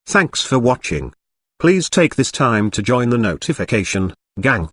Thanks for watching. Please take this time to join the notification gang.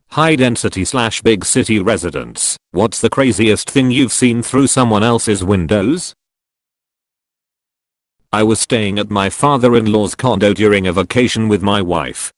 High density / big city residents, what's the craziest thing you've seen through someone else's windows? I was staying at my father-in-law's condo during a vacation with my wife.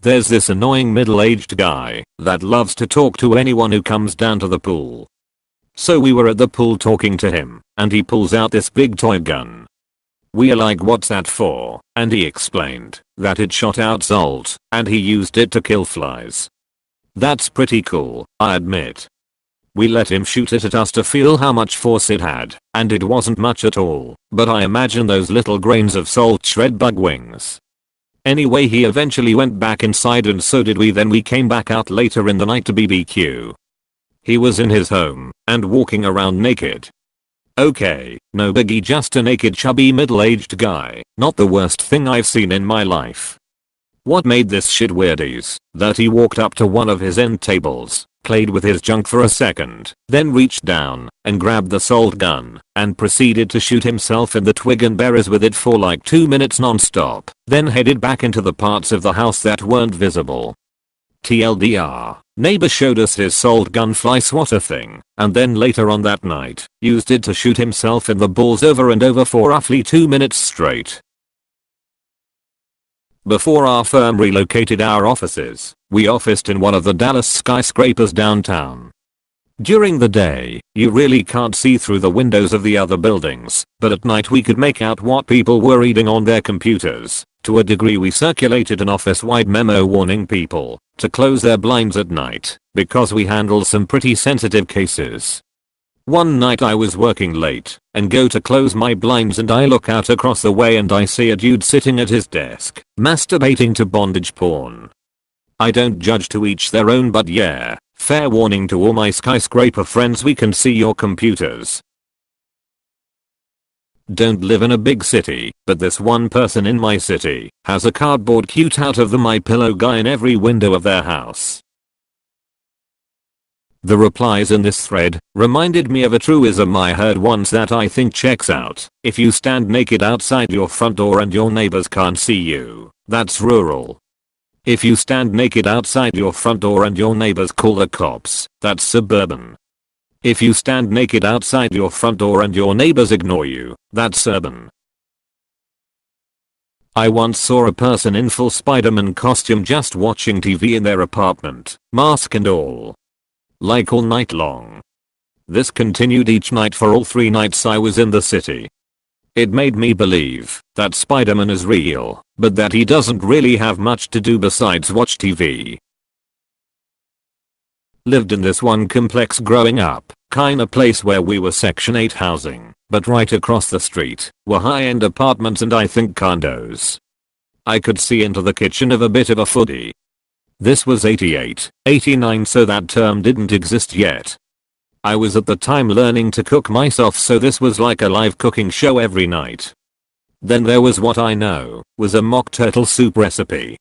There's this annoying middle-aged guy that loves to talk to anyone who comes down to the pool. So we were at the pool talking to him, and he pulls out this big toy gun. We are like, what's that for? And he explained that it shot out salt, and he used it to kill flies. That's pretty cool, I admit. We let him shoot it at us to feel how much force it had, and it wasn't much at all, but I imagine those little grains of salt shred bug wings. Anyway, he eventually went back inside and so did we. Then we came back out later in the night to BBQ. He was in his home, and walking around naked. Okay, no biggie, just a naked chubby middle-aged guy, not the worst thing I've seen in my life. What made this shit weird is that he walked up to one of his end tables, played with his junk for a second, then reached down and grabbed the salt gun and proceeded to shoot himself in the twig and berries with it for like 2 minutes non-stop, then headed back into the parts of the house that weren't visible. TLDR, neighbor showed us his salt gun fly swatter thing, and then later on that night, used it to shoot himself in the balls over and over for roughly 2 minutes straight. Before our firm relocated our offices, we officed in one of the Dallas skyscrapers downtown. During the day, you really can't see through the windows of the other buildings, but at night we could make out what people were reading on their computers. To a degree, we circulated an office-wide memo warning people to close their blinds at night, because we handle some pretty sensitive cases. One night I was working late and go to close my blinds and I look out across the way and I see a dude sitting at his desk, masturbating to bondage porn. I don't judge, to each their own, but yeah, fair warning to all my skyscraper friends, we can see your computers. Don't live in a big city, but this one person in my city has a cardboard cutout of the My Pillow guy in every window of their house. The replies in this thread reminded me of a truism I heard once that I think checks out. If you stand naked outside your front door and your neighbors can't see you, that's rural. If you stand naked outside your front door and your neighbors call the cops, that's suburban. If you stand naked outside your front door and your neighbors ignore you, that's urban. I once saw a person in full Spider-Man costume just watching TV in their apartment, mask and all. Like all night long. This continued each night for all 3 nights I was in the city. It made me believe that Spider-Man is real, but that he doesn't really have much to do besides watch TV. Lived in this one complex growing up, kinda place where we were Section 8 housing, but right across the street were high-end apartments and I think condos. I could see into the kitchen of a bit of a foodie. This was 88, 89, so that term didn't exist yet. I was at the time learning to cook myself, so this was like a live cooking show every night. Then there was what I know was a mock turtle soup recipe.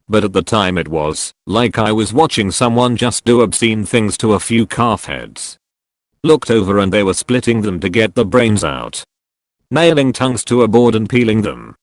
But at the time it was like I was watching someone just do obscene things to a few calf heads. Looked over and they were splitting them to get the brains out. Nailing tongues to a board and peeling them.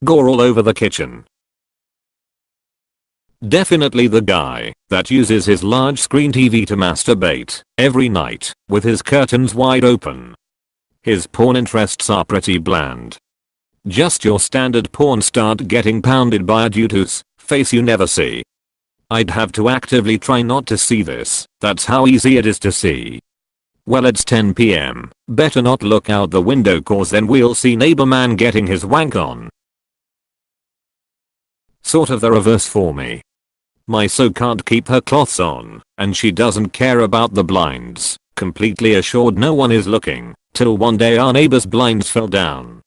Gore all over the kitchen. Definitely the guy that uses his large screen TV to masturbate every night with his curtains wide open. His porn interests are pretty bland. Just your standard porn star getting pounded by a dude whose face you never see. I'd have to actively try not to see this, that's how easy it is to see. Well, it's 10 PM, better not look out the window cause then we'll see neighbor man getting his wank on. Sort of the reverse for me. My so can't keep her cloths on, and she doesn't care about the blinds, completely assured no one is looking, till one day our neighbor's blinds fell down.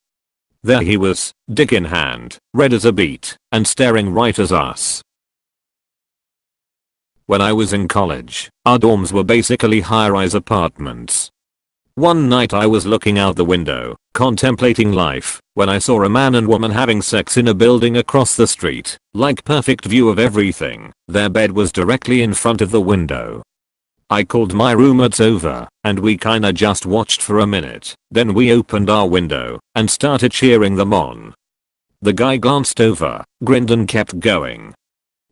There he was, dick in hand, red as a beet, and staring right at us. When I was in college, our dorms were basically high-rise apartments. One night I was looking out the window, contemplating life, when I saw a man and woman having sex in a building across the street, like perfect view of everything. Their bed was directly in front of the window. I called my roommates over, and we kinda just watched for a minute. Then we opened our window and started cheering them on. The guy glanced over, grinned and kept going.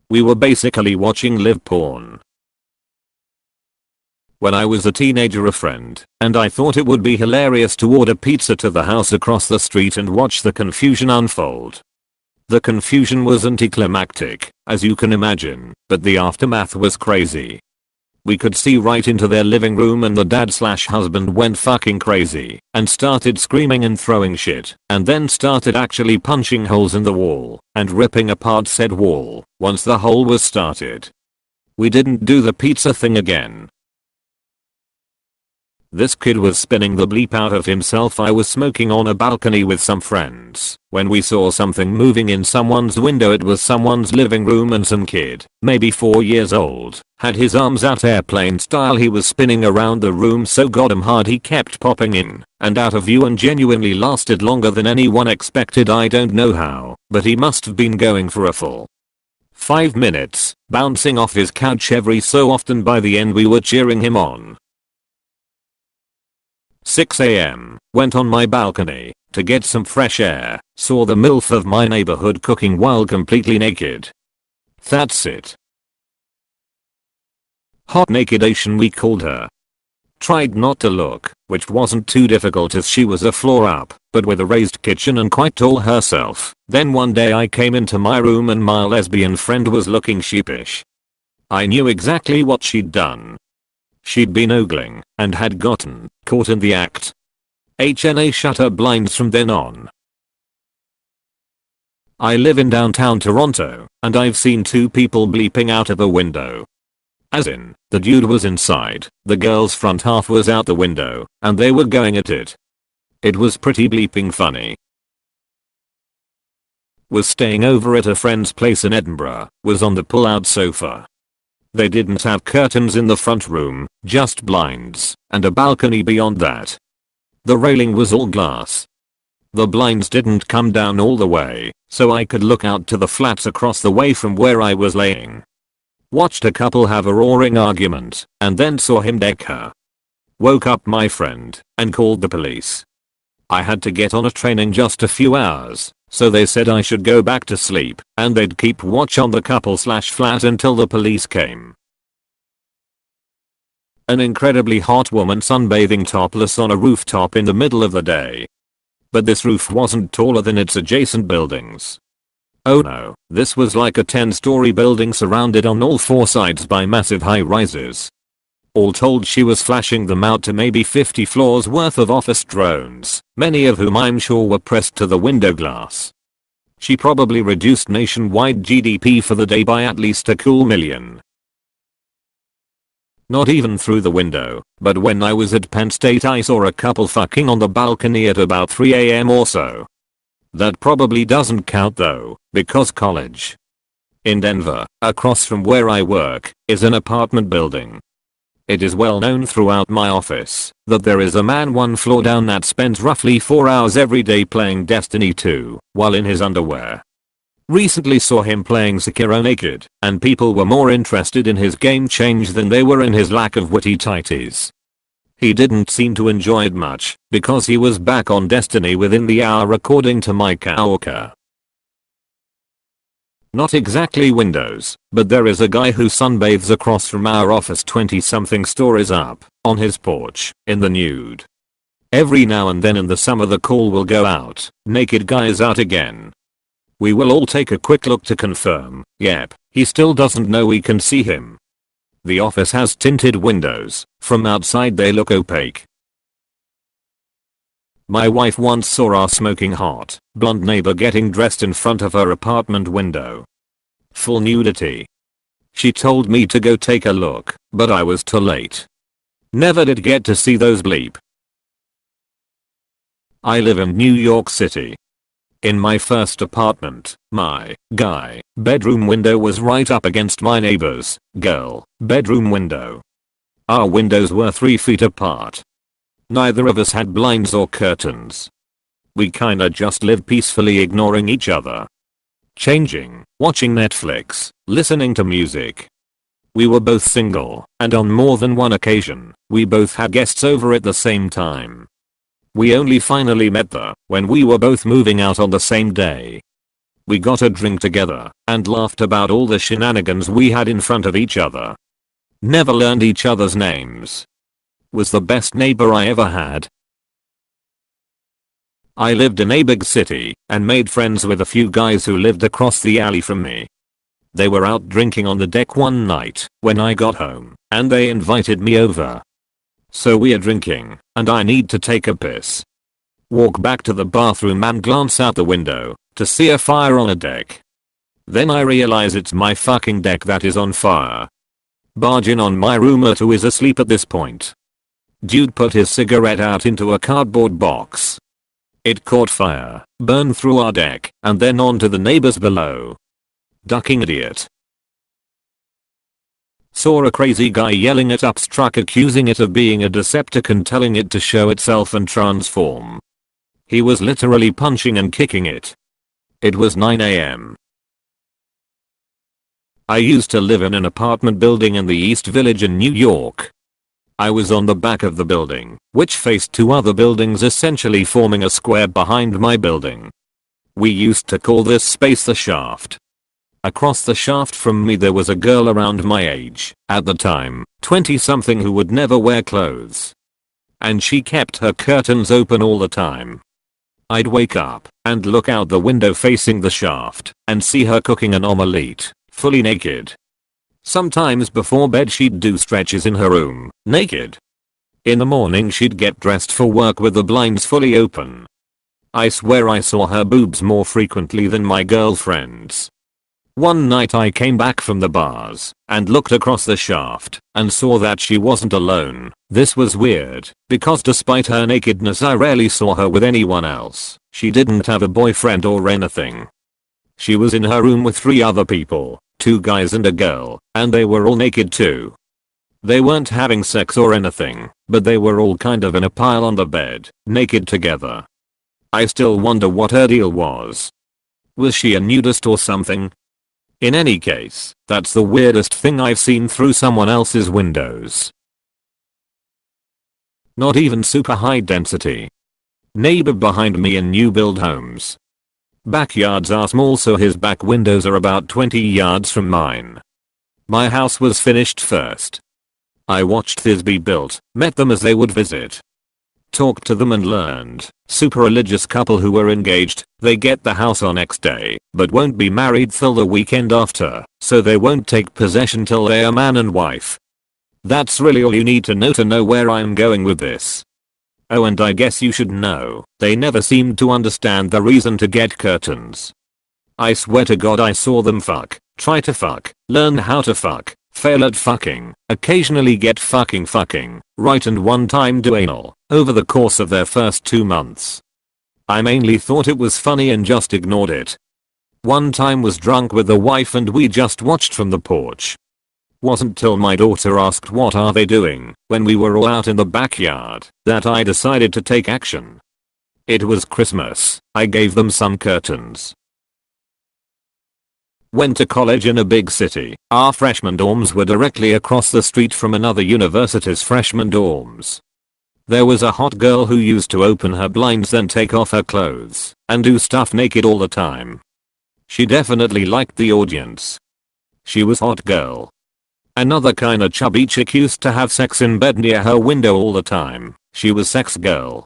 We were basically watching live porn. When I was a teenager, a friend and I thought it would be hilarious to order pizza to the house across the street and watch the confusion unfold. The confusion was anticlimactic, as you can imagine, but the aftermath was crazy. We could see right into their living room and the dad/husband went fucking crazy and started screaming and throwing shit and then started actually punching holes in the wall and ripping apart said wall once the hole was started. We didn't do the pizza thing again. This kid was spinning the bleep out of himself. I was smoking on a balcony with some friends when we saw something moving in someone's window. It was someone's living room and some kid, maybe 4 years old, had his arms out airplane style. He was spinning around the room so goddamn hard he kept popping in and out of view and genuinely lasted longer than anyone expected. I don't know how, but he must have been going for a full 5 minutes, bouncing off his couch every so often. By the end we were cheering him on. 6 AM, went on my balcony to get some fresh air, saw the MILF of my neighborhood cooking while completely naked. That's it. Hot naked Asian we called her. Tried not to look, which wasn't too difficult as she was a floor up, but with a raised kitchen and quite tall herself. Then one day I came into my room and my lesbian friend was looking sheepish. I knew exactly what she'd done. She'd been ogling and had gotten caught in the act. HNA shut her blinds from then on. I live in downtown Toronto and I've seen 2 people bleeping out of a window. As in, the dude was inside, the girl's front half was out the window, and they were going at it. It was pretty bleeping funny. Was staying over at a friend's place in Edinburgh, was on the pull-out sofa. They didn't have curtains in the front room, just blinds, and a balcony beyond that. The railing was all glass. The blinds didn't come down all the way, so I could look out to the flats across the way from where I was laying. Watched a couple have a roaring argument, and then saw him deck her. Woke up my friend, and called the police. I had to get on a train in just a few hours, so they said I should go back to sleep, and they'd keep watch on the couple/flat until the police came. An incredibly hot woman sunbathing topless on a rooftop in the middle of the day. But this roof wasn't taller than its adjacent buildings. Oh no, this was like a 10-story building surrounded on all 4 sides by massive high-rises. All told she was flashing them out to maybe 50 floors worth of office drones, many of whom I'm sure were pressed to the window glass. She probably reduced nationwide GDP for the day by at least a cool million. Not even through the window, but when I was at Penn State I saw a couple fucking on the balcony at about 3 AM or so. That probably doesn't count though, because college. In Denver, across from where I work, is an apartment building. It is well known throughout my office that there is a man 1 floor down that spends roughly 4 hours every day playing Destiny 2 while in his underwear. Recently saw him playing Sekiro naked, and people were more interested in his game change than they were in his lack of witty tighties. He didn't seem to enjoy it much, because he was back on Destiny within the hour according to my coworker. Not exactly windows, but there is a guy who sunbathes across from our office 20-something stories up, on his porch, in the nude. Every now and then in the summer the call will go out, naked guy is out again. We will all take a quick look to confirm, yep, he still doesn't know we can see him. The office has tinted windows, from outside they look opaque. My wife once saw our smoking hot, blonde neighbor getting dressed in front of her apartment window. Full nudity. She told me to go take a look, but I was too late. Never did get to see those bleep. I live in New York City. In my first apartment, my guy bedroom window was right up against my neighbor's girl bedroom window. Our windows were 3 feet apart. Neither of us had blinds or curtains. We kinda just lived peacefully ignoring each other. Changing, watching Netflix, listening to music. We were both single, and on more than one occasion, we both had guests over at the same time. We only finally met when we were both moving out on the same day. We got a drink together and laughed about all the shenanigans we had in front of each other. Never learned each other's names. Was the best neighbor I ever had. I lived in a big city and made friends with a few guys who lived across the alley from me. They were out drinking on the deck one night when I got home, and they invited me over. So we are drinking, and I need to take a piss. Walk back to the bathroom and glance out the window to see a fire on a deck. Then I realize it's my fucking deck that is on fire. Barge in on my roommate who is asleep at this point. Dude put his cigarette out into a cardboard box. It caught fire, burned through our deck, and then onto the neighbors below. Ducking idiot. Saw a crazy guy yelling at Upstruck, accusing it of being a Decepticon, telling it to show itself and transform. He was literally punching and kicking it. It was 9 AM. I used to live in an apartment building in the East Village in New York. I was on the back of the building, which faced two other buildings, essentially forming a square behind my building. We used to call this space the shaft. Across the shaft from me there was a girl around my age, at the time, 20-something, who would never wear clothes. And she kept her curtains open all the time. I'd wake up and look out the window facing the shaft and see her cooking an omelette, fully naked. Sometimes before bed she'd do stretches in her room, naked. In the morning she'd get dressed for work with the blinds fully open. I swear I saw her boobs more frequently than my girlfriend's. One night I came back from the bars and looked across the shaft and saw that she wasn't alone. This was weird because despite her nakedness I rarely saw her with anyone else. She didn't have a boyfriend or anything. She was in her room with 3 other people, 2 guys and a girl, and they were all naked too. They weren't having sex or anything, but they were all kind of in a pile on the bed, naked together. I still wonder what her deal was. Was she a nudist or something? In any case, that's the weirdest thing I've seen through someone else's windows. Not even super high density. Neighbor behind me in new build homes. Backyards are small, so his back windows are about 20 yards from mine. My house was finished first. I watched his be built, met them as they would visit. Talked to them and learned, super religious couple who were engaged, they get the house on next day, but won't be married till the weekend after, so they won't take possession till they are man and wife. That's really all you need to know where I'm going with this. Oh, and I guess you should know, they never seemed to understand the reason to get curtains. I swear to God I saw them fuck, try to fuck, learn how to fuck, fail at fucking, occasionally get fucking, right, and one time do anal, over the course of their first 2 months. I mainly thought it was funny and just ignored it. One time was drunk with the wife and we just watched from the porch. Wasn't till my daughter asked what are they doing when we were all out in the backyard that I decided to take action. It was Christmas. I gave them some curtains. Went to college in a big city. Our freshman dorms were directly across the street from another university's freshman dorms. There was a hot girl who used to open her blinds then take off her clothes and do stuff naked all the time. She definitely liked the audience. She was hot girl. Another kinda chubby chick used to have sex in bed near her window all the time. She was sex girl.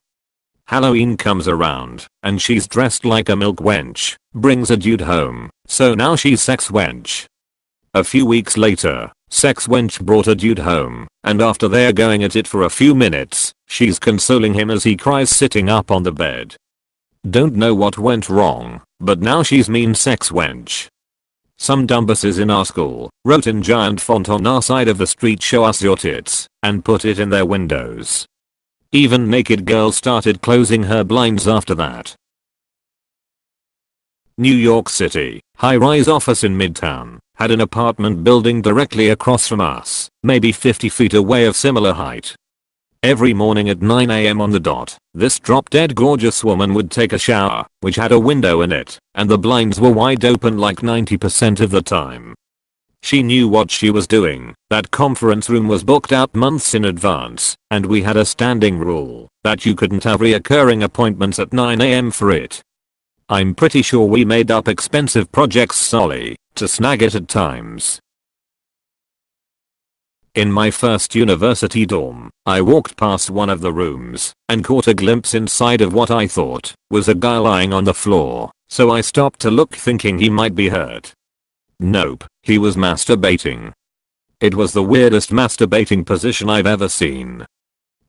Halloween comes around and she's dressed like a milk wench, brings a dude home, so now she's sex wench. A few weeks later, sex wench brought a dude home, and after they're going at it for a few minutes, she's consoling him as he cries sitting up on the bed. Don't know what went wrong, but now she's mean sex wench. Some dumbasses in our school wrote in giant font on our side of the street "show us your tits" and put it in their windows. Even naked girl started closing her blinds after that. New York City, high-rise office in Midtown, had an apartment building directly across from us, maybe 50 feet away of similar height. Every morning at 9 AM on the dot, this drop-dead gorgeous woman would take a shower, which had a window in it, and the blinds were wide open like 90% of the time. She knew what she was doing. That conference room was booked out months in advance, and we had a standing rule that you couldn't have reoccurring appointments at 9 AM for it. I'm pretty sure we made up expensive projects solely to snag it at times. In my first university dorm, I walked past one of the rooms and caught a glimpse inside of what I thought was a guy lying on the floor, so I stopped to look thinking he might be hurt. Nope, he was masturbating. It was the weirdest masturbating position I've ever seen.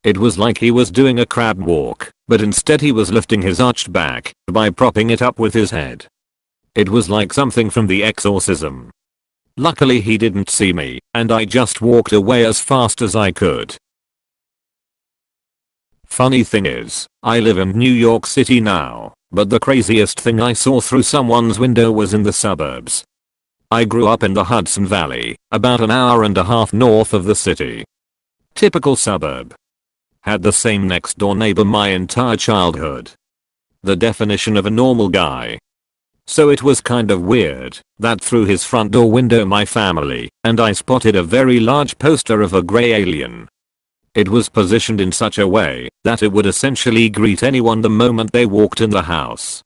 It was like he was doing a crab walk, but instead he was lifting his arched back by propping it up with his head. It was like something from The Exorcism. Luckily he didn't see me, and I just walked away as fast as I could. Funny thing is, I live in New York City now, but the craziest thing I saw through someone's window was in the suburbs. I grew up in the Hudson Valley, about an hour and a half north of the city. Typical suburb. Had the same next door neighbor my entire childhood. The definition of a normal guy. So it was kind of weird that through his front door window my family and I spotted a very large poster of a grey alien. It was positioned in such a way that it would essentially greet anyone the moment they walked in the house.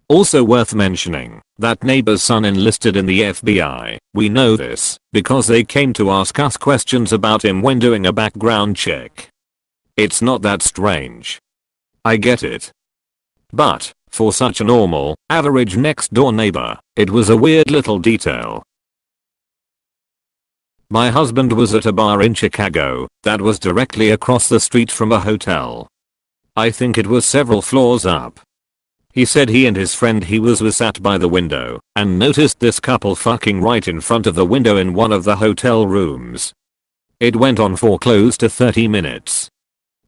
Also worth mentioning, that neighbor's son enlisted in the FBI. We know this because they came to ask us questions about him when doing a background check. It's not that strange. I get it. But, for such a normal, average next door neighbor, it was a weird little detail. My husband was at a bar in Chicago that was directly across the street from a hotel. I think it was several floors up. He said he and his friend he was sat by the window and noticed this couple fucking right in front of the window in one of the hotel rooms. It went on for close to 30 minutes.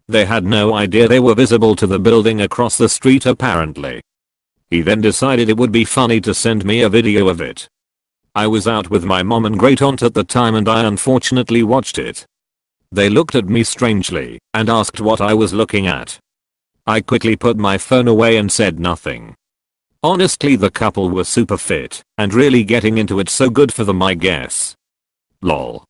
They had no idea they were visible to the building across the street apparently. He then decided it would be funny to send me a video of it. I was out with my mom and great aunt at the time and I unfortunately watched it. They looked at me strangely and asked what I was looking at. I quickly put my phone away and said nothing. Honestly, the couple were super fit and really getting into it, so good for them I guess. Lol.